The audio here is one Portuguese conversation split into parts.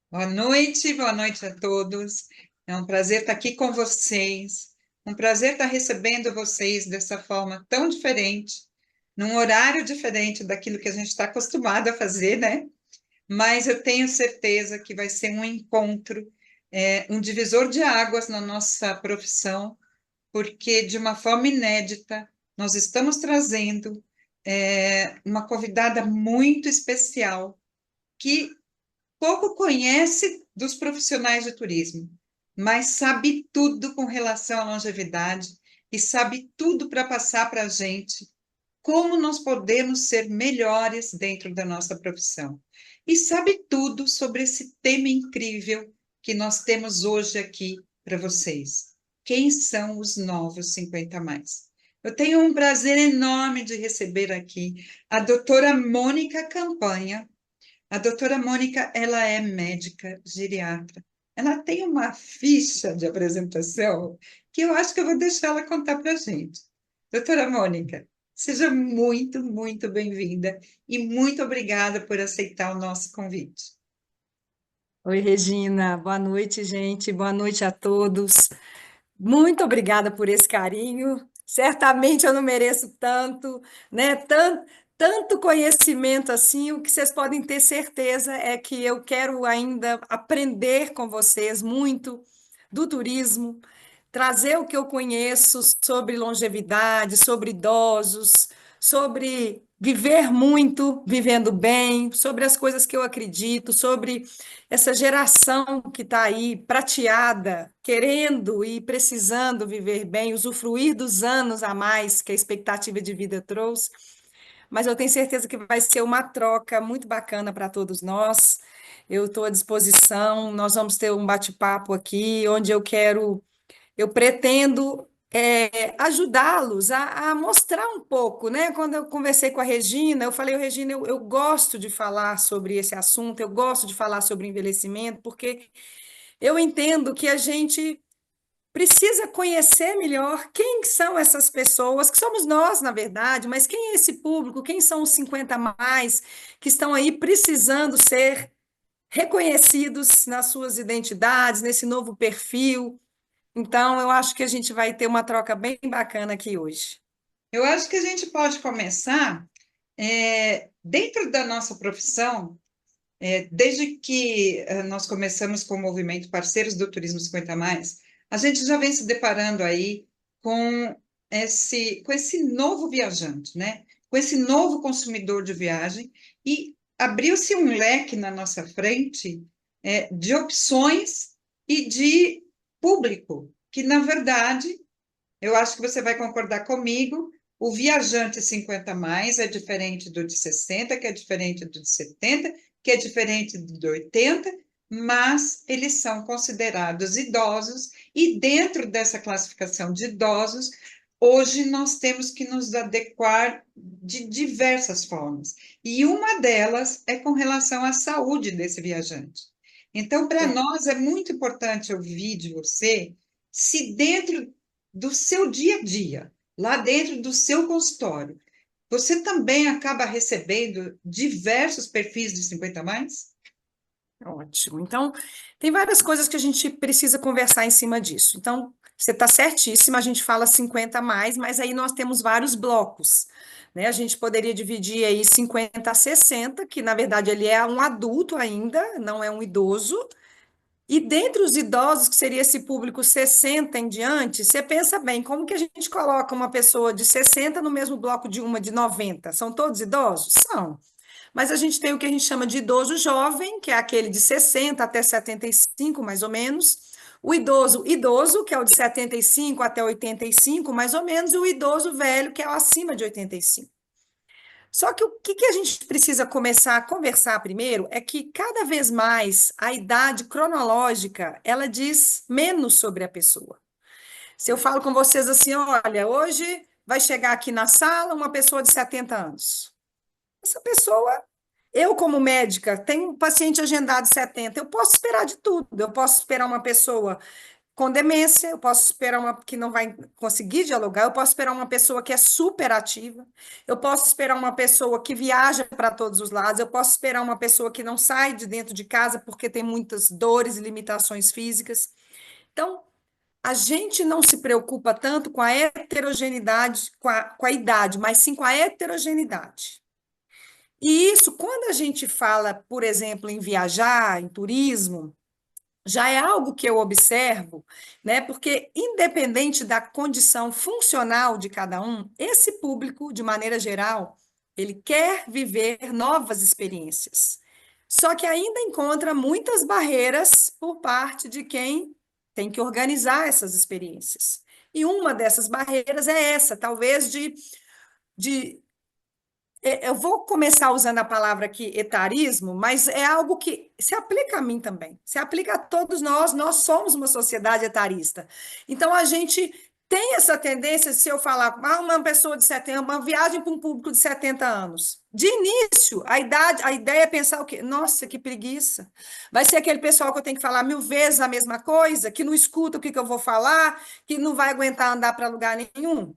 Boa noite a todos. É um prazer estar aqui com vocês. Um prazer estar recebendo vocês dessa forma tão diferente, num horário diferente daquilo que a gente está acostumado a fazer, né? Mas eu tenho certeza que vai ser um encontro, um divisor de águas na nossa profissão, porque de uma forma inédita nós estamos trazendo, uma convidada muito especial que pouco conhece dos profissionais de turismo, mas sabe tudo com relação à longevidade e sabe tudo para passar para a gente como nós podemos ser melhores dentro da nossa profissão. E sabe tudo sobre esse tema incrível que nós temos hoje aqui para vocês. Quem são os novos 50 mais? Eu tenho um prazer enorme de receber aqui a doutora Mônica Campanha. A doutora Mônica, ela é médica geriatra. Ela tem uma ficha de apresentação que eu acho que eu vou deixar ela contar para a gente. Doutora Mônica, seja muito, muito bem-vinda e muito obrigada por aceitar o nosso convite. Oi, Regina. Boa noite, gente. Boa noite a todos. Muito obrigada por esse carinho. Certamente eu não mereço tanto, né? Tanto conhecimento assim. O que vocês podem ter certeza é que eu quero ainda aprender com vocês muito do turismo, trazer o que eu conheço sobre longevidade, sobre idosos, sobre viver muito, vivendo bem, sobre as coisas que eu acredito, sobre essa geração que está aí prateada, querendo e precisando viver bem, usufruir dos anos a mais que a expectativa de vida trouxe. Mas eu tenho certeza que vai ser uma troca muito bacana para todos nós. Eu estou à disposição, nós vamos ter um bate-papo aqui, onde eu pretendo ajudá-los a mostrar um pouco, né? Quando eu conversei com a Regina, eu falei, Regina, eu gosto de falar sobre esse assunto, eu gosto de falar sobre envelhecimento, porque eu entendo que a gente precisa conhecer melhor quem são essas pessoas, que somos nós, na verdade, mas quem é esse público, quem são os 50 a mais que estão aí precisando ser reconhecidos nas suas identidades, nesse novo perfil. Então, eu acho que a gente vai ter uma troca bem bacana aqui hoje. Eu acho que a gente pode começar, dentro da nossa profissão. Desde que nós começamos com o movimento Parceiros do Turismo 50 Mais, a gente já vem se deparando aí com com esse novo viajante, né? Com esse novo consumidor de viagem, e abriu-se um leque na nossa frente, de opções e de público, que, na verdade, eu acho que você vai concordar comigo. O viajante 50 mais é diferente do de 60, que é diferente do de 70, que é diferente do de 80, mas eles são considerados idosos, e dentro dessa classificação de idosos, hoje nós temos que nos adequar de diversas formas. E uma delas é com relação à saúde desse viajante. Então, para É. nós é muito importante ouvir de você se dentro do seu dia a dia, lá dentro do seu consultório, você também acaba recebendo diversos perfis de 50 mais? Ótimo. Então, tem várias coisas que a gente precisa conversar em cima disso. Então, você está certíssima, a gente fala 50 a mais, mas aí nós temos vários blocos, né? A gente poderia dividir aí 50 a 60, que na verdade ele é um adulto ainda, não é um idoso. E dentre os idosos, que seria esse público 60 em diante, você pensa bem, como que a gente coloca uma pessoa de 60 no mesmo bloco de uma de 90? São todos idosos? São. Mas a gente tem o que a gente chama de idoso jovem, que é aquele de 60 até 75, mais ou menos. O idoso idoso, que é o de 75 até 85, mais ou menos. E o idoso velho, que é o acima de 85. Só que o que a gente precisa começar a conversar primeiro é que cada vez mais a idade cronológica, ela diz menos sobre a pessoa. Se eu falo com vocês assim, olha, hoje vai chegar aqui na sala uma pessoa de 70 anos. Essa pessoa, eu como médica, tenho um paciente agendado de 70, eu posso esperar de tudo. Eu posso esperar uma pessoa com demência, eu posso esperar uma que não vai conseguir dialogar, eu posso esperar uma pessoa que é super ativa, eu posso esperar uma pessoa que viaja para todos os lados, eu posso esperar uma pessoa que não sai de dentro de casa porque tem muitas dores e limitações físicas. Então, a gente não se preocupa tanto com a heterogeneidade, com a idade, mas sim com a heterogeneidade. E isso, quando a gente fala, por exemplo, em viajar, em turismo, já é algo que eu observo, né? Porque, independente da condição funcional de cada um, esse público, de maneira geral, ele quer viver novas experiências. Só que ainda encontra muitas barreiras por parte de quem tem que organizar essas experiências. E uma dessas barreiras é essa, talvez de eu vou começar usando a palavra aqui etarismo, mas é algo que se aplica a mim também, se aplica a todos nós, nós somos uma sociedade etarista. Então a gente tem essa tendência, se eu falar, uma pessoa de 70, uma viagem para um público de 70 anos. De início, a ideia é pensar o quê? Nossa, que preguiça. Vai ser aquele pessoal que eu tenho que falar 1000 vezes a mesma coisa, que não escuta o que eu vou falar, que não vai aguentar andar para lugar nenhum.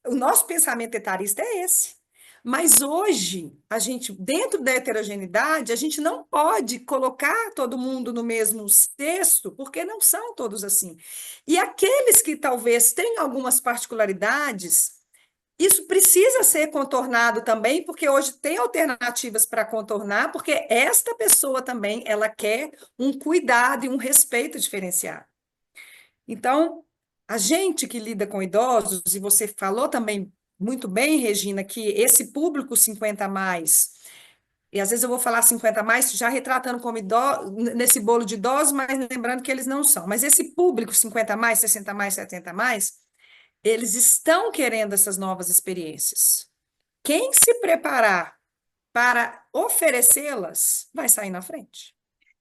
O nosso pensamento etarista é esse. Mas hoje, a gente, dentro da heterogeneidade, a gente não pode colocar todo mundo no mesmo cesto, porque não são todos assim. E aqueles que talvez tenham algumas particularidades, isso precisa ser contornado também, porque hoje tem alternativas para contornar, porque esta pessoa também, ela quer um cuidado e um respeito diferenciado. Então, a gente que lida com idosos, e você falou também muito bem, Regina, que esse público 50 a mais, e às vezes eu vou falar 50 a mais, já retratando como idoso, nesse bolo de idosos, mas lembrando que eles não são. Mas esse público 50 a mais, 60 a mais, 70 a mais, eles estão querendo essas novas experiências. Quem se preparar para oferecê-las vai sair na frente.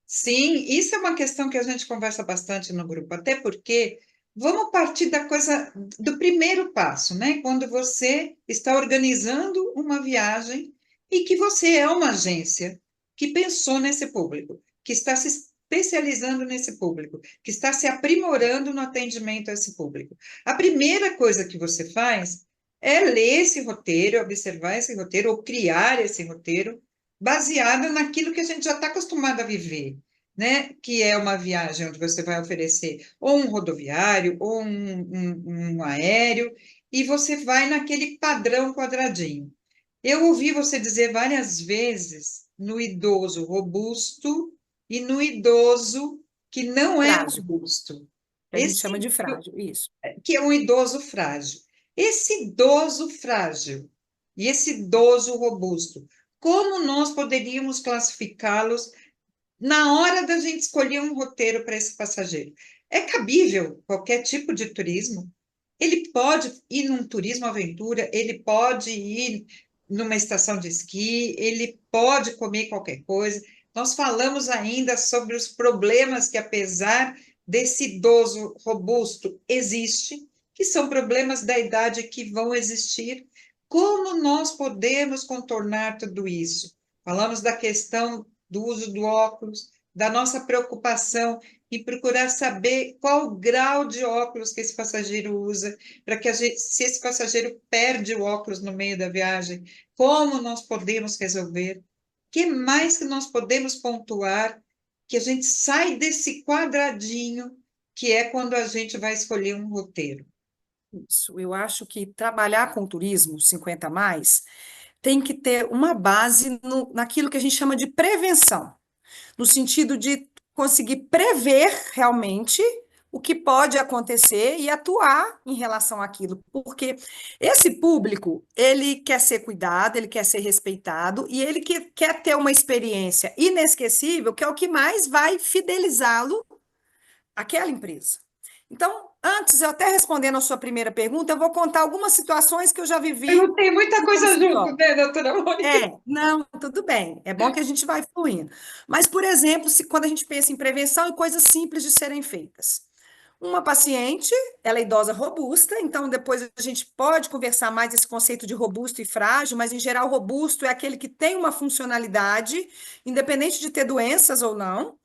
Sim, isso é uma questão que a gente conversa bastante no grupo, até porque vamos partir da coisa do primeiro passo, né? Quando você está organizando uma viagem e que você é uma agência que pensou nesse público, que está se especializando nesse público, que está se aprimorando no atendimento a esse público. A primeira coisa que você faz é ler esse roteiro, observar esse roteiro ou criar esse roteiro baseado naquilo que a gente já está acostumado a viver, né? Que é uma viagem onde você vai oferecer ou um rodoviário ou um aéreo, e você vai naquele padrão quadradinho. Eu ouvi você dizer várias vezes no idoso robusto e no idoso que não é Frágil, robusto. que a gente chama Esse de frágil, isso. que é um idoso frágil. Esse idoso frágil e esse idoso robusto, como nós poderíamos classificá-los na hora da gente escolher um roteiro para esse passageiro? É cabível qualquer tipo de turismo? Ele pode ir num turismo aventura, ele pode ir numa estação de esqui, ele pode comer qualquer coisa. Nós falamos ainda sobre os problemas que, apesar desse idoso robusto, existe, que são problemas da idade que vão existir. Como nós podemos contornar tudo isso? Falamos da questão do uso do óculos, da nossa preocupação em procurar saber qual o grau de óculos que esse passageiro usa, para que se esse passageiro perde o óculos no meio da viagem, como nós podemos resolver? O que mais que nós podemos pontuar que a gente sai desse quadradinho que é quando a gente vai escolher um roteiro? Isso. Eu acho que trabalhar com turismo 50 a mais tem que ter uma base naquilo que a gente chama de prevenção, no sentido de conseguir prever realmente o que pode acontecer e atuar em relação àquilo, porque esse público, ele quer ser cuidado, ele quer ser respeitado e ele quer ter uma experiência inesquecível, que é o que mais vai fidelizá-lo àquela empresa. Então, antes, eu até respondendo a sua primeira pergunta, eu vou contar algumas situações que eu já vivi Perguntei muita no coisa junto, consultório. né, doutora Mônica? Não, tudo bem. É bom que a gente vai fluindo. Mas, por exemplo, quando a gente pensa em prevenção e coisas simples de serem feitas. Uma paciente, ela é idosa robusta, então depois a gente pode conversar mais esse conceito de robusto e frágil, mas em geral, robusto é aquele que tem uma funcionalidade, independente de ter doenças ou não.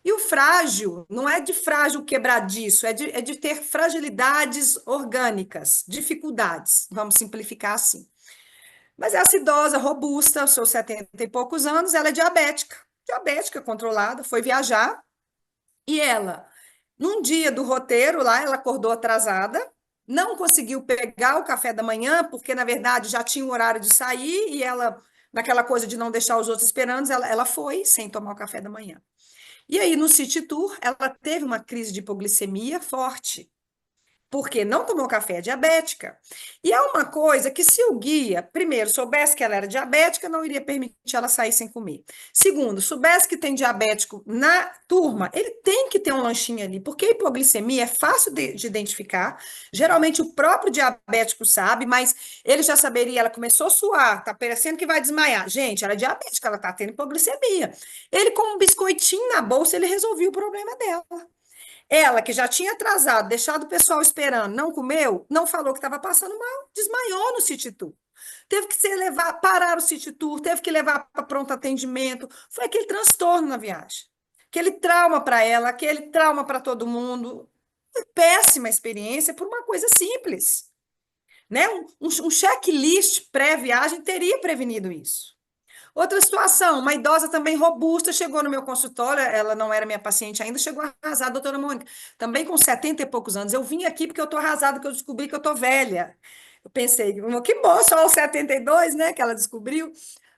E o frágil não é de frágil quebradiço, é de ter fragilidades orgânicas, dificuldades, vamos simplificar assim. Mas essa idosa robusta, aos seus 70 e poucos anos, ela é diabética controlada, foi viajar e ela, num dia do roteiro lá, ela acordou atrasada, não conseguiu pegar o café da manhã, porque na verdade já tinha o horário de sair e ela, naquela coisa de não deixar os outros esperando, ela foi sem tomar o café da manhã. E aí, no City Tour, ela teve uma crise de hipoglicemia forte porque não tomou café, é diabética. E é uma coisa que, se o guia, primeiro, soubesse que ela era diabética, não iria permitir ela sair sem comer. Segundo, soubesse que tem diabético na turma, ele tem que ter um lanchinho ali, porque a hipoglicemia é fácil de identificar. Geralmente o próprio diabético sabe, mas ele já saberia, ela começou a suar, tá parecendo que vai desmaiar. Gente, ela é diabética, ela tá tendo hipoglicemia. Ele, com um biscoitinho na bolsa, ele resolveu o problema dela. Ela, que já tinha atrasado, deixado o pessoal esperando, não comeu, não falou que estava passando mal, desmaiou no City Tour. Teve que ser levar, parar o City Tour, teve que levar para pronto atendimento. Foi aquele transtorno na viagem. Aquele trauma para ela, aquele trauma para todo mundo. Péssima experiência por uma coisa simples. Né? Um checklist pré-viagem teria prevenido isso. Outra situação, uma idosa também robusta chegou no meu consultório, ela não era minha paciente ainda, chegou arrasada, doutora Mônica, também com 70 e poucos anos. Eu vim aqui porque eu estou arrasada, porque eu descobri que eu estou velha. Eu pensei, que bom, só os 72, né, que ela descobriu.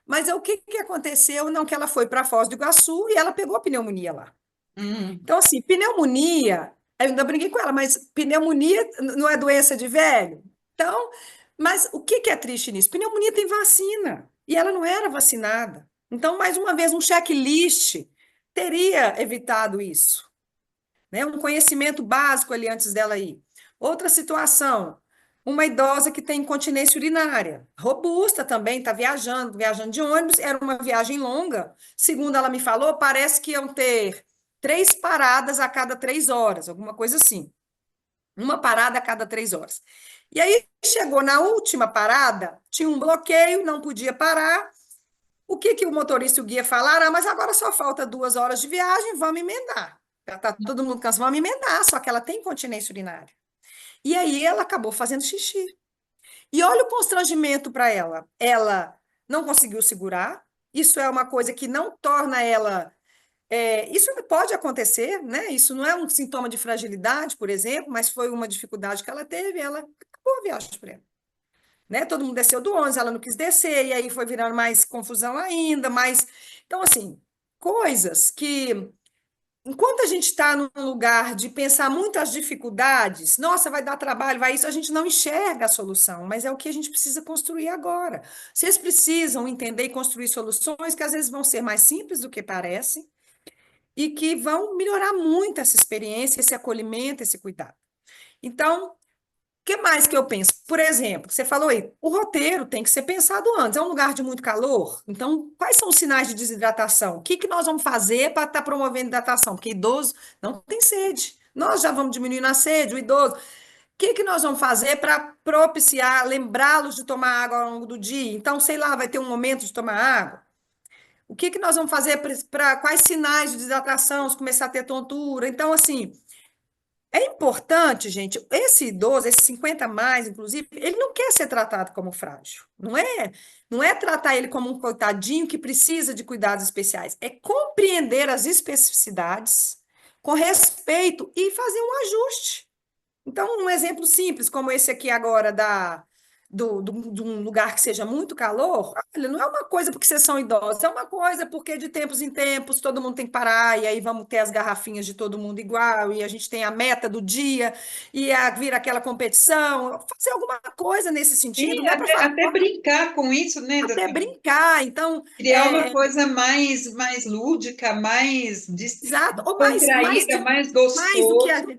Mas o que, que aconteceu? Não, que ela foi para Foz do Iguaçu e ela pegou a pneumonia lá. Hum. Então, assim, pneumonia, eu ainda brinquei com ela, mas pneumonia não é doença de velho? Então, mas o que que é triste nisso? Pneumonia tem vacina e ela não era vacinada. Então, mais uma vez, um checklist teria evitado isso, né? Um conhecimento básico ali antes dela ir. Outra situação, uma idosa que tem incontinência urinária, robusta também, está viajando de ônibus, era uma viagem longa. Segundo ela me falou, parece que iam ter 3 paradas a cada 3 horas, alguma coisa assim. Uma parada a cada 3 horas. E aí chegou na última parada, tinha um bloqueio, não podia parar. O que que o motorista e o guia falaram? Ah, mas agora só falta 2 horas de viagem, vamos emendar. Já está todo mundo cansado, vamos emendar, só que ela tem incontinência urinária. E aí ela acabou fazendo xixi. E olha o constrangimento para ela. Ela não conseguiu segurar. Isso é uma coisa que não torna ela. Isso pode acontecer, né? Isso não é um sintoma de fragilidade, por exemplo, mas foi uma dificuldade que ela teve. Ela acabou a viagem para ela. Né? Todo mundo desceu do ônibus, ela não quis descer, e aí foi virando mais confusão ainda. Mais. Então, assim, coisas que enquanto a gente está num lugar de pensar muito as dificuldades, nossa, vai dar trabalho, vai isso, a gente não enxerga a solução, mas é o que a gente precisa construir agora. Vocês precisam entender e construir soluções que às vezes vão ser mais simples do que parecem e que vão melhorar muito essa experiência, esse acolhimento, esse cuidado. Então, que mais que eu penso? Por exemplo, você falou aí, o roteiro tem que ser pensado antes. É um lugar de muito calor? Então, quais são os sinais de desidratação? O que que nós vamos fazer para estar promovendo hidratação? Porque idoso não tem sede. Nós já vamos diminuindo a sede, o idoso. O que que nós vamos fazer para propiciar, lembrá-los de tomar água ao longo do dia? Então, sei lá, vai ter um momento de tomar água. O que que nós vamos fazer para quais sinais de desidratação, se começar a ter tontura? Então, assim, é importante, gente, esse idoso, esse 50 a mais, inclusive, ele não quer ser tratado como frágil. Não é tratar ele como um coitadinho que precisa de cuidados especiais. É compreender as especificidades com respeito e fazer um ajuste. Então, um exemplo simples, como esse aqui agora de um lugar que seja muito calor, olha, não é uma coisa porque vocês são idosos, é uma coisa porque de tempos em tempos todo mundo tem que parar, e aí vamos ter as garrafinhas de todo mundo igual, e a gente tem a meta do dia, vira aquela competição, fazer alguma coisa nesse sentido, E não é para até brincar com isso, né, até doutora? brincar. Então, Criar uma coisa mais lúdica, mais exato, ou descontraída, mais mais do que gostoso.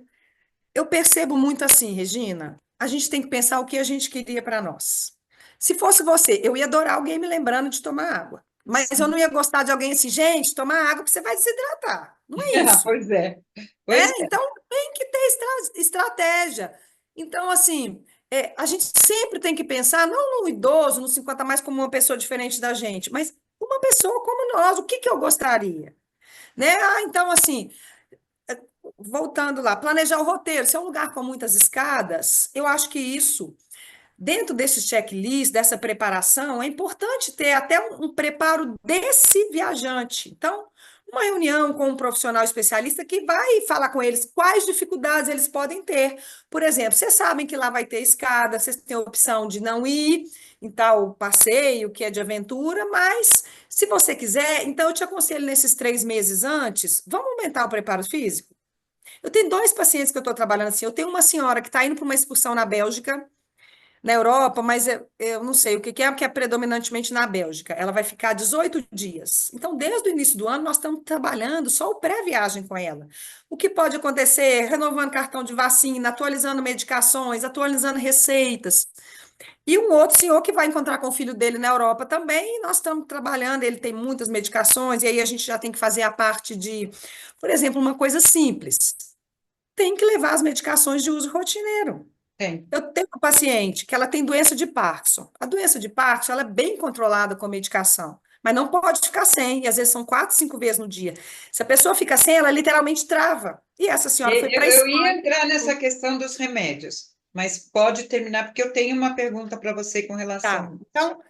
eu percebo muito assim, Regina, a gente tem que pensar o que a gente queria para nós. Se fosse você, eu ia adorar alguém me lembrando de tomar água. Mas eu não ia gostar de alguém assim, gente, tomar água que você vai desidratar. Não é isso. Pois é, É, pois é. então tem que ter estratégia. Então, assim, a gente sempre tem que pensar, não no idoso, no 50 mais, como uma pessoa diferente da gente, mas uma pessoa como nós, o que que eu gostaria? né? Então, assim, voltando lá, planejar o roteiro. Se é um lugar com muitas escadas, eu acho que isso, dentro desse checklist, dessa preparação, é importante ter até um preparo desse viajante. Então, uma reunião com um profissional especialista que vai falar com eles quais dificuldades eles podem ter. Por exemplo, vocês sabem que lá vai ter escada, vocês têm a opção de não ir em tal passeio que é de aventura, mas se você quiser, então eu te aconselho nesses 3 meses antes, vamos aumentar o preparo físico? Eu tenho dois pacientes que eu estou trabalhando assim. Eu tenho uma senhora que está indo para uma excursão na Bélgica, na Europa, mas eu não sei o que que é predominantemente na Bélgica. Ela vai ficar 18 dias. Então, desde o início do ano, nós estamos trabalhando só o pré-viagem com ela. O que pode acontecer? Renovando cartão de vacina, atualizando medicações, atualizando receitas. E um outro senhor que vai encontrar com o filho dele na Europa também, e nós estamos trabalhando, ele tem muitas medicações, e aí a gente já tem que fazer a parte de, por exemplo, uma coisa simples. Tem que levar as medicações de uso rotineiro. Tem. Eu tenho uma paciente que ela tem doença de Parkinson. A doença de Parkinson, ela é bem controlada com medicação, mas não pode ficar sem, e às vezes são 4, 5 vezes no dia. Se a pessoa fica sem, ela literalmente trava. E essa senhora foi para a Eu ia Espanha. entrar nessa questão dos remédios, mas pode terminar, porque eu tenho uma pergunta para você com Tá. relação. Então,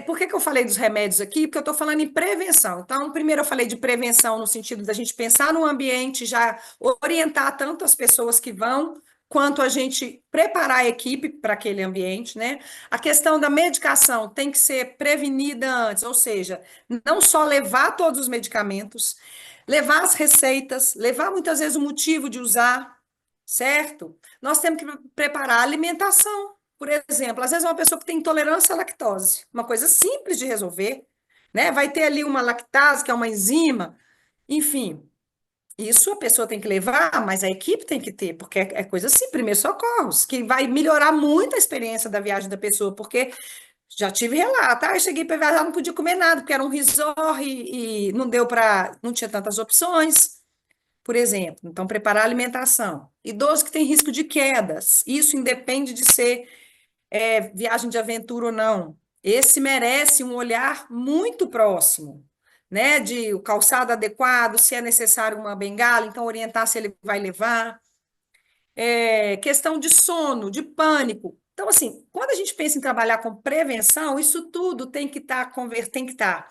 por que que eu falei dos remédios aqui? Porque eu estou falando em prevenção. Então, primeiro eu falei de prevenção no sentido da gente pensar no ambiente, já orientar tanto as pessoas que vão, quanto a gente preparar a equipe para aquele ambiente, né? A questão da medicação tem que ser prevenida antes, ou seja, não só levar todos os medicamentos, levar as receitas, levar muitas vezes o motivo de usar, certo? Nós temos que preparar a alimentação. Por exemplo, às vezes uma pessoa que tem intolerância à lactose, uma coisa simples de resolver, né? Vai ter ali uma lactase, que é uma enzima, enfim, isso a pessoa tem que levar, mas a equipe tem que ter, porque é coisa assim, primeiros socorros, que vai melhorar muito a experiência da viagem da pessoa, porque já tive relato, eu cheguei para viajar, não podia comer nada, porque era um resort e não deu para, não tinha tantas opções, por exemplo. Então, preparar a alimentação. Idoso que tem risco de quedas, isso independe de ser viagem de aventura ou não. Esse merece um olhar muito próximo, né? De o calçado adequado, se é necessário uma bengala, então orientar se ele vai levar. Questão de sono, de pânico. Então, assim, quando a gente pensa em trabalhar com prevenção, isso tudo tem que estar tem que estar.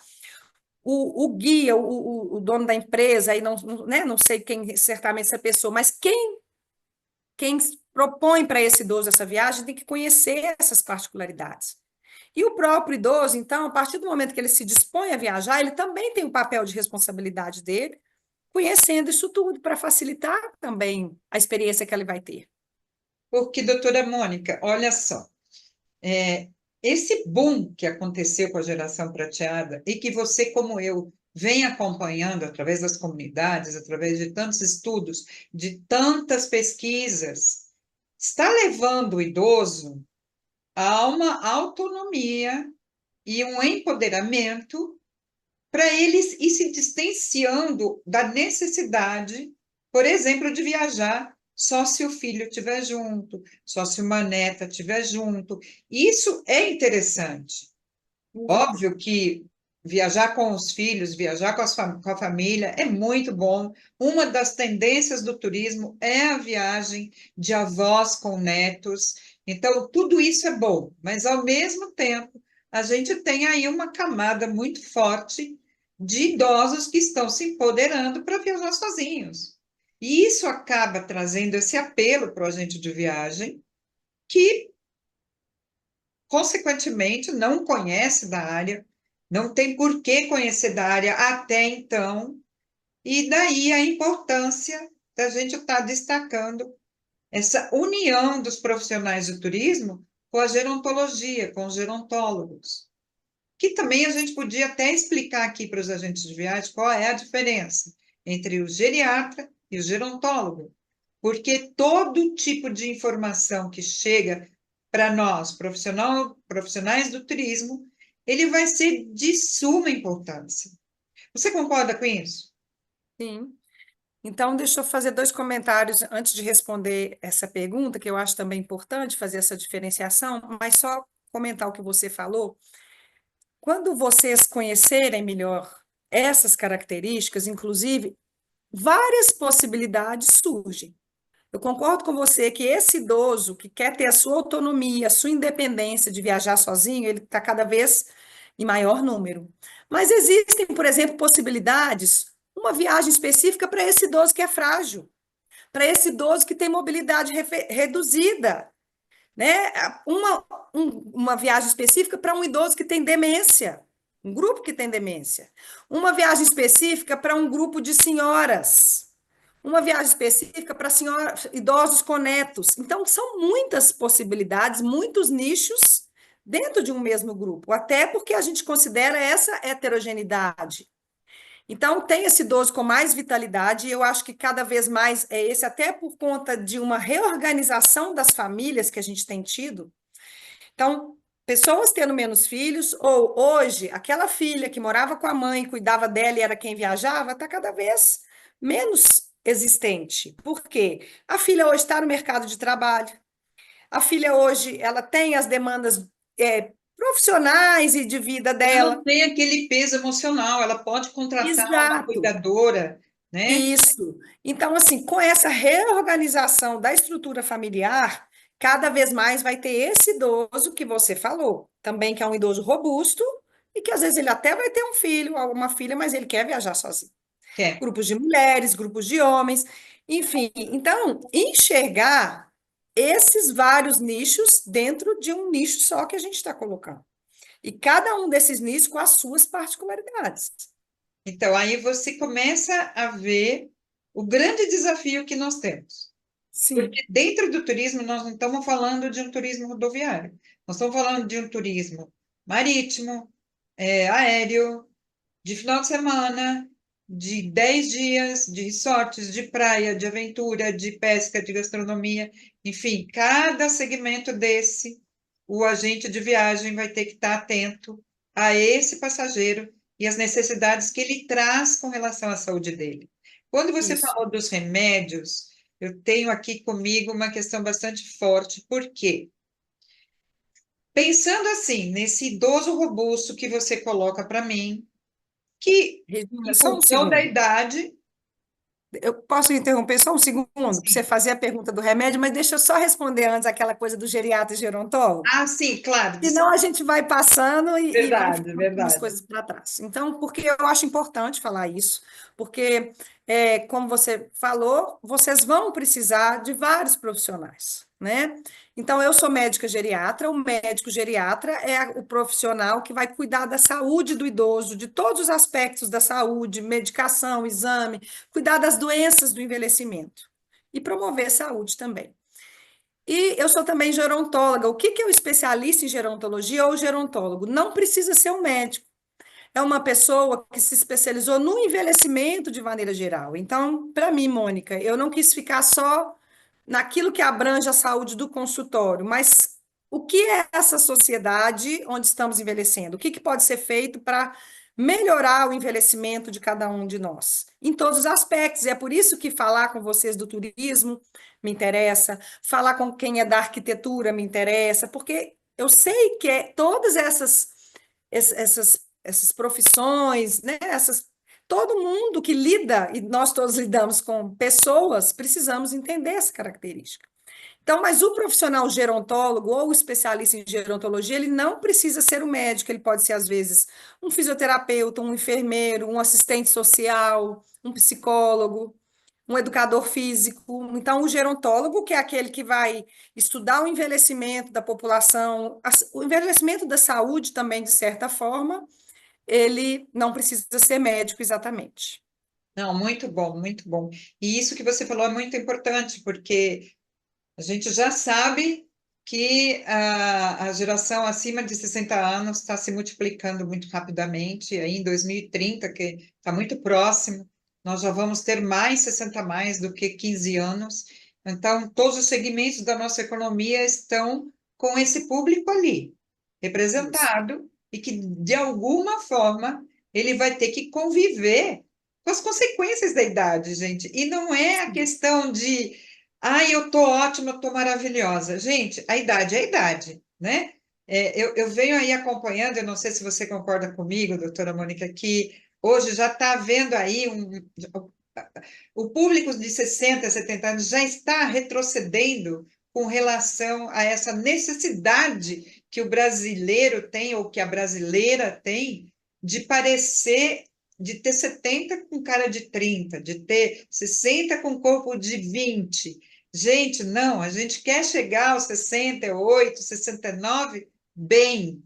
O guia, o dono da empresa, aí né, não sei quem certamente essa pessoa, mas quem propõe para esse idoso essa viagem tem que conhecer essas particularidades. E o próprio idoso, então, a partir do momento que ele se dispõe a viajar, ele também tem o papel de responsabilidade dele, conhecendo isso tudo, para facilitar também a experiência que ele vai ter. Porque, doutora Mônica, olha só, é, esse boom que aconteceu com a geração prateada e que você, como eu, vem acompanhando através das comunidades, através de tantos estudos, de tantas pesquisas, está levando o idoso a uma autonomia e um empoderamento para eles ir se distanciando da necessidade, por exemplo, de viajar só se o filho estiver junto, só se uma neta estiver junto. Isso é interessante. Óbvio que viajar com os filhos, viajar com a família é muito bom. Uma das tendências do turismo é a viagem de avós com netos. Então, tudo isso é bom, mas ao mesmo tempo, a gente tem aí uma camada muito forte de idosos que estão se empoderando para viajar sozinhos. E isso acaba trazendo esse apelo para o agente de viagem, que consequentemente, não conhece da área, não tem por que conhecer da área até então, e daí a importância da gente estar destacando essa união dos profissionais do turismo com a gerontologia, com os gerontólogos, que também a gente podia até explicar aqui para os agentes de viagem qual é a diferença entre o geriatra e o gerontólogo, porque todo tipo de informação que chega para nós, profissionais do turismo, ele vai ser de suma importância. Você concorda com isso? Sim. Então, deixa eu fazer dois comentários antes de responder essa pergunta, que eu acho também importante fazer essa diferenciação, mas só comentar o que você falou. Quando vocês conhecerem melhor essas características, inclusive, várias possibilidades surgem. Eu concordo com você que esse idoso que quer ter a sua autonomia, a sua independência de viajar sozinho, ele está cada vez em maior número. Mas existem, por exemplo, possibilidades, uma viagem específica para esse idoso que é frágil, para esse idoso que tem mobilidade reduzida, né? Uma viagem específica para um idoso que tem demência, um grupo que tem demência. Uma viagem específica para um grupo de senhoras. Uma viagem específica para senhoras, idosos com netos. Então, são muitas possibilidades, muitos nichos dentro de um mesmo grupo, até porque a gente considera essa heterogeneidade. Então, tem esse idoso com mais vitalidade, e eu acho que cada vez mais é esse, até por conta de uma reorganização das famílias que a gente tem tido. Então, pessoas tendo menos filhos, ou hoje, aquela filha que morava com a mãe, cuidava dela e era quem viajava, está cada vez menos existente. Por quê? A filha hoje está no mercado de trabalho, a filha hoje ela tem as demandas profissionais e de vida Ela não dela. tem aquele peso emocional, ela pode contratar uma Exato. cuidadora, né? Isso. Então, assim, com essa reorganização da estrutura familiar, cada vez mais vai ter esse idoso que você falou, também que é um idoso robusto e que às vezes ele até vai ter um filho, uma filha, mas ele quer viajar sozinho. Quer. Grupos de mulheres, grupos de homens, enfim. Então, enxergar esses vários nichos dentro de um nicho só que a gente está colocando. E cada um desses nichos com as suas particularidades. Então, aí você começa a ver o grande desafio que nós temos. Sim, Porque dentro do turismo, nós não estamos falando de um turismo rodoviário, nós estamos falando de um turismo marítimo, aéreo, de final de semana, de 10 dias, de resorts, de praia, de aventura, de pesca, de gastronomia, enfim, cada segmento desse, o agente de viagem vai ter que estar atento a esse passageiro e as necessidades que ele traz com relação à saúde dele. Quando você isso. falou dos remédios, eu tenho aqui comigo uma questão bastante forte, por quê? Pensando assim, nesse idoso robusto que você coloca para mim, que, Regina, em só um função da segundo. idade. Eu posso interromper só um segundo para você Sim. fazer a pergunta do remédio, mas deixa eu só responder antes aquela coisa do geriatra e gerontólogo. Ah, sim, claro, Senão a desculpa. gente vai passando e vão Verdade, ficando algumas verdade. coisas para trás. Então, porque eu acho importante falar isso, porque, como você falou, vocês vão precisar de vários profissionais, né? Então, eu sou médica geriatra, o médico geriatra é o profissional que vai cuidar da saúde do idoso, de todos os aspectos da saúde, medicação, exame, cuidar das doenças do envelhecimento e promover saúde também. E eu sou também gerontóloga. O que que é o especialista em gerontologia ou gerontólogo? Não precisa ser um médico. É uma pessoa que se especializou no envelhecimento de maneira geral. Então, para mim, Mônica, eu não quis ficar só naquilo que abrange a saúde do consultório, mas o que é essa sociedade onde estamos envelhecendo? O que que pode ser feito para melhorar o envelhecimento de cada um de nós? Em todos os aspectos. E é por isso que falar com vocês do turismo me interessa, falar com quem é da arquitetura me interessa, porque eu sei que todas essas profissões, né, todo mundo que lida, e nós todos lidamos com pessoas, precisamos entender essa característica. Então, mas o profissional gerontólogo ou o especialista em gerontologia, ele não precisa ser um médico, ele pode ser, às vezes, um fisioterapeuta, um enfermeiro, um assistente social, um psicólogo, um educador físico. Então, o gerontólogo, que é aquele que vai estudar o envelhecimento da população, o envelhecimento da saúde também, de certa forma, ele não precisa ser médico exatamente. Não, muito bom, muito bom. E isso que você falou é muito importante, porque a gente já sabe que a geração acima de 60 anos está se multiplicando muito rapidamente. Aí em 2030, que está muito próximo, nós já vamos ter mais 60 a mais do que 15 anos. Então, todos os segmentos da nossa economia estão com esse público ali, Isso. representado, e que, de alguma forma, ele vai ter que conviver com as consequências da idade, gente. E não é a Sim. questão de ai, eu tô ótima, eu tô maravilhosa. Gente, a idade é a idade, né? Eu venho aí acompanhando, eu não sei se você concorda comigo, doutora Mônica, que hoje já está havendo aí o público de 60, 70 anos já está retrocedendo com relação a essa necessidade que o brasileiro tem, ou que a brasileira tem, de parecer, de ter 70 com cara de 30, de ter 60 com corpo de 20. Gente, não, a gente quer chegar aos 68, 69 bem.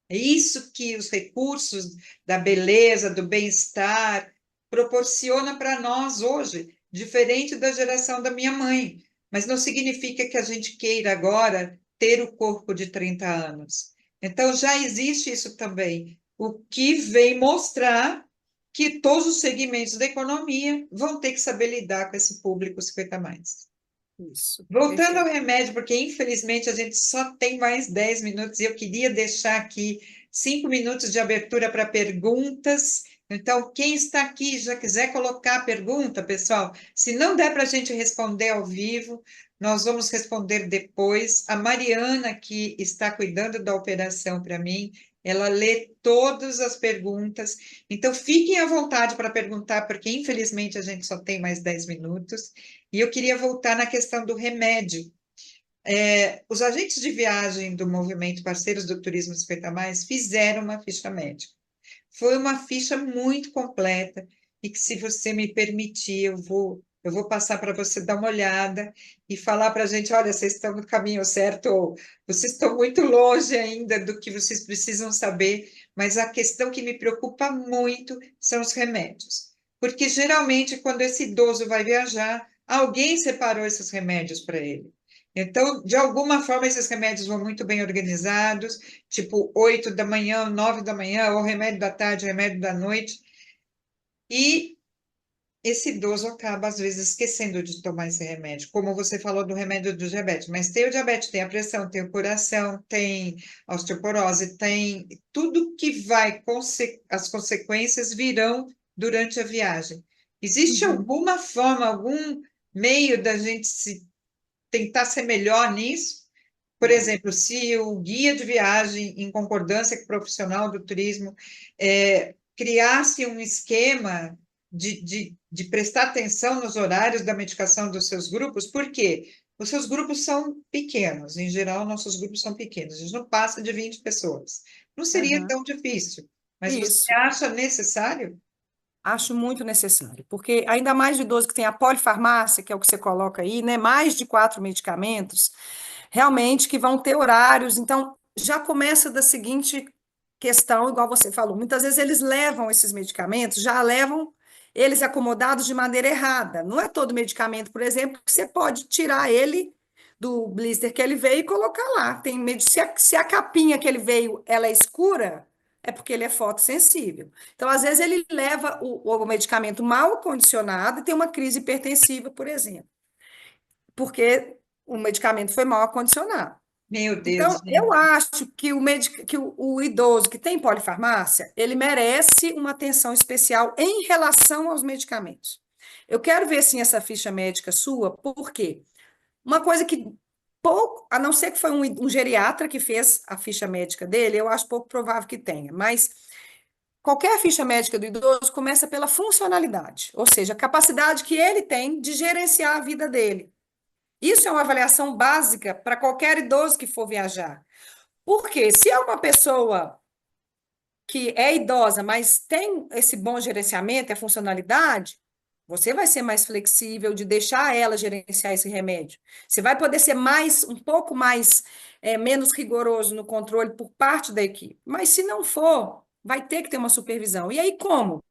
É isso que os recursos da beleza, do bem-estar, proporciona para nós hoje, diferente da geração da minha mãe. Mas não significa que a gente queira agora ter o corpo de 30 anos. Então, já existe isso também, o que vem mostrar que todos os segmentos da economia vão ter que saber lidar com esse público 50 a mais. Isso, Voltando ao perfeito. remédio, porque infelizmente a gente só tem mais 10 minutos e eu queria deixar aqui 5 minutos de abertura para perguntas. Então, quem está aqui já quiser colocar a pergunta, pessoal, se não der para a gente responder ao vivo, nós vamos responder depois. A Mariana, que está cuidando da operação para mim, ela lê todas as perguntas. Então, fiquem à vontade para perguntar, porque infelizmente a gente só tem mais 10 minutos. E eu queria voltar na questão do remédio. Os agentes de viagem do movimento Parceiros do Turismo 50 Mais fizeram uma ficha médica. Foi uma ficha muito completa e que, se você me permitir, eu vou passar para você dar uma olhada e falar para a gente, olha, vocês estão no caminho certo ou vocês estão muito longe ainda do que vocês precisam saber, mas a questão que me preocupa muito são os remédios. Porque, geralmente, quando esse idoso vai viajar, alguém separou esses remédios para ele. Então, de alguma forma, esses remédios vão muito bem organizados, tipo 8 da manhã, 9 da manhã, ou remédio da tarde, remédio da noite. E esse idoso acaba, às vezes, esquecendo de tomar esse remédio, como você falou do remédio do diabetes. Mas tem o diabetes, tem a pressão, tem o coração, tem a osteoporose, tem tudo que vai, as consequências virão durante a viagem. Existe Uhum. alguma forma, algum meio da gente se tentar ser melhor nisso? Por É. exemplo, se o guia de viagem, em concordância com o profissional do turismo, criasse um esquema de prestar atenção nos horários da medicação dos seus grupos, por quê? Os seus grupos são pequenos, em geral, nossos grupos são pequenos, a gente não passa de 20 pessoas. Não seria Aham. tão difícil, mas você Isso. acha necessário? Acho muito necessário, porque ainda mais de idoso que tem a polifarmácia, que é o que você coloca aí, né? Mais de 4 medicamentos, realmente que vão ter horários. Então, já começa da seguinte questão, igual você falou, muitas vezes eles levam esses medicamentos, já levam eles acomodados de maneira errada. Não é todo medicamento, por exemplo, que você pode tirar ele do blister que ele veio e colocar lá. Se a capinha que ele veio ela é escura, é porque ele é fotossensível. Então, às vezes, ele leva o medicamento mal acondicionado e tem uma crise hipertensiva, por exemplo, porque o medicamento foi mal acondicionado. Meu Deus, Então, eu gente. acho que o idoso que tem polifarmácia, ele merece uma atenção especial em relação aos medicamentos. Eu quero ver, sim, essa ficha médica sua, por quê? Uma coisa que pouco, a não ser que foi um geriatra que fez a ficha médica dele, eu acho pouco provável que tenha, mas qualquer ficha médica do idoso começa pela funcionalidade, ou seja, a capacidade que ele tem de gerenciar a vida dele. Isso é uma avaliação básica para qualquer idoso que for viajar. Porque se é uma pessoa que é idosa, mas tem esse bom gerenciamento, a funcionalidade, você vai ser mais flexível de deixar ela gerenciar esse remédio. Você vai poder ser um pouco mais, menos rigoroso no controle por parte da equipe. Mas se não for, vai ter que ter uma supervisão. E aí como?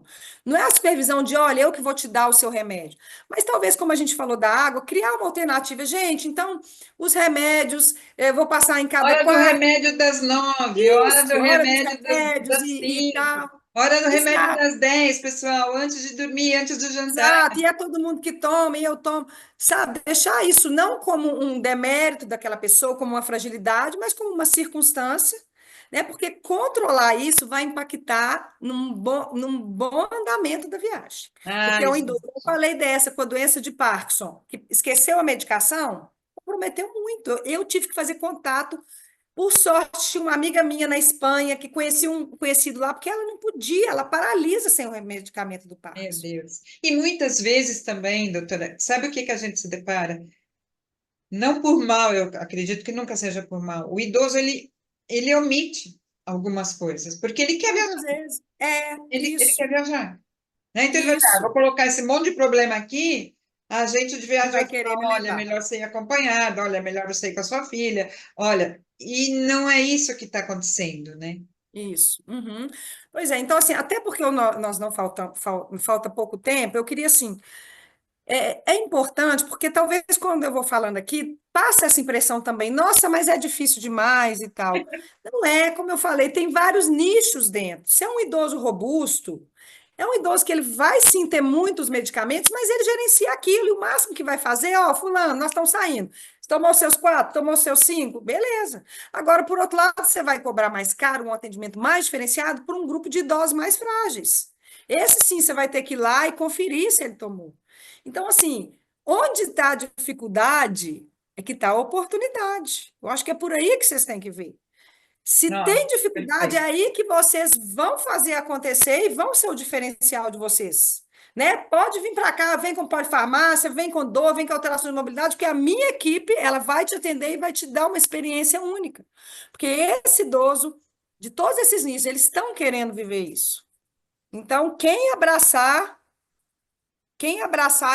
Não é a supervisão de, olha, eu que vou te dar o seu remédio. Mas talvez, como a gente falou da água, criar uma alternativa. Gente, então, os remédios, eu vou passar em cada Hora do quarto. remédio das 9, hora do Isso, hora dos remédio remédios das e 5, tal. hora do remédio Exato, das 10, pessoal, antes de dormir, antes do jantar. exato. E é todo mundo que toma, e eu tomo. Sabe, deixar isso não como um demérito daquela pessoa, como uma fragilidade, mas como uma circunstância, né? Porque controlar isso vai impactar num bom andamento da viagem. Porque Ai, é um idoso, eu gente. falei dessa com a doença de Parkinson, que esqueceu a medicação, comprometeu muito. Eu tive que fazer contato Por sorte, tinha uma amiga minha na Espanha que conhecia um conhecido lá, porque ela não podia, ela paralisa sem o medicamento do Meu Parkinson. Deus. E muitas vezes também, doutora, sabe o que que a gente se depara? Não por mal, eu acredito que nunca seja por mal. O idoso, ele omite algumas coisas, porque ele quer Muitas viajar. vezes. É, Ele isso, quer viajar. Né? Então ele vai dizer, vou isso. colocar esse monte de problema aqui, a gente de Não viagem vai vai querer me falar, olha, é levar. melhor você ir acompanhado, olha, é melhor você ir com a sua filha, olha, e não é isso que está acontecendo, né? Isso. Uhum. Pois é, então, assim, até porque nós não falta pouco tempo, eu queria, assim, é importante, porque talvez quando eu vou falando aqui, passa essa impressão também, nossa, mas é difícil demais e tal. Não é, como eu falei, tem vários nichos dentro. Se é um idoso robusto, é um idoso que ele vai sim ter muitos medicamentos, mas ele gerencia aquilo, e o máximo que vai fazer, ó, fulano, nós estamos saindo. Você tomou seus 4, tomou seus 5, beleza. Agora, por outro lado, você vai cobrar mais caro, um atendimento mais diferenciado para um grupo de idosos mais frágeis. Esse sim, você vai ter que ir lá e conferir se ele tomou. Então, assim, onde está a dificuldade é que está a oportunidade. Eu acho que é por aí que vocês têm que ver. Se tem Nossa, dificuldade, é perfeito. aí que vocês vão fazer acontecer e vão ser o diferencial de vocês. Né? Pode vir para cá, vem com farmácia, vem com dor, vem com alteração de mobilidade, porque a minha equipe ela vai te atender e vai te dar uma experiência única. Porque esse idoso, de todos esses nichos, eles estão querendo viver isso. Então, quem abraçar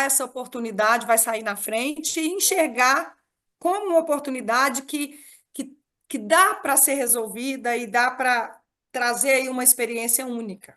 essa oportunidade vai sair na frente e enxergar como uma oportunidade que, que dá para ser resolvida e dá para trazer aí uma experiência única.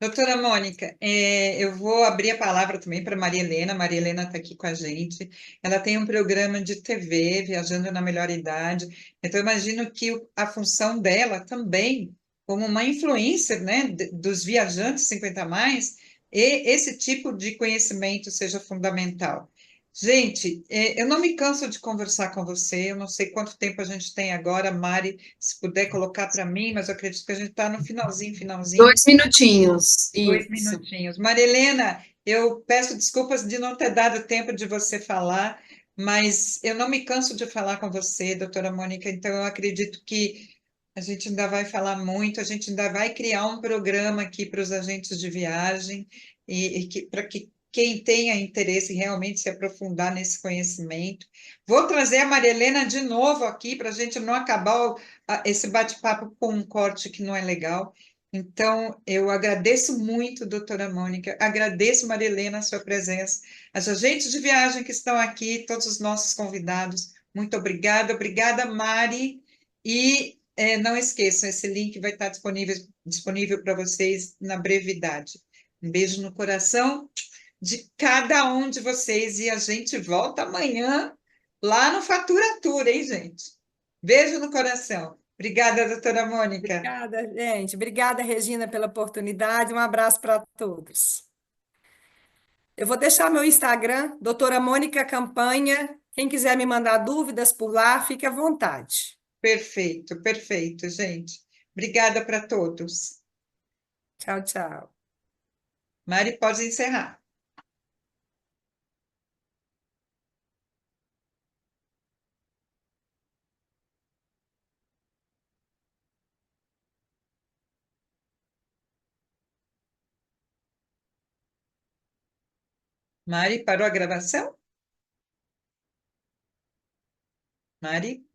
Doutora Mônica, eu vou abrir a palavra também para Maria Helena. Maria Helena está aqui com a gente. Ela tem um programa de TV, Viajando na Melhor Idade. Então, eu imagino que a função dela também, como uma influencer, né, dos viajantes 50 a mais, e esse tipo de conhecimento seja fundamental. Gente, eu não me canso de conversar com você. Eu não sei quanto tempo a gente tem agora, Mari, se puder colocar para mim, mas eu acredito que a gente está no finalzinho, finalzinho. 2 minutinhos, 2 isso. minutinhos. Marilena, eu peço desculpas de não ter dado tempo de você falar, mas eu não me canso de falar com você, doutora Mônica, então eu acredito que a gente ainda vai falar muito, a gente ainda vai criar um programa aqui para os agentes de viagem e para que quem tenha interesse em realmente se aprofundar nesse conhecimento. Vou trazer a Maria Helena de novo aqui para a gente não acabar esse bate-papo com um corte que não é legal. Então, eu agradeço muito, doutora Mônica, agradeço, Maria Helena, a sua presença, as agentes de viagem que estão aqui, todos os nossos convidados, muito obrigada, obrigada, Mari, e não esqueçam, esse link vai estar disponível para vocês na brevidade. Um beijo no coração de cada um de vocês e a gente volta amanhã lá no Fatura Tour, hein, gente? Beijo no coração. Obrigada, doutora Mônica. Obrigada, gente. Obrigada, Regina, pela oportunidade. Um abraço para todos. Eu vou deixar meu Instagram, doutora Mônica Campanha. Quem quiser me mandar dúvidas por lá, fique à vontade. Perfeito, perfeito, gente. Obrigada para todos. Tchau, tchau. Mari, pode encerrar. Mari, parou a gravação? Mari?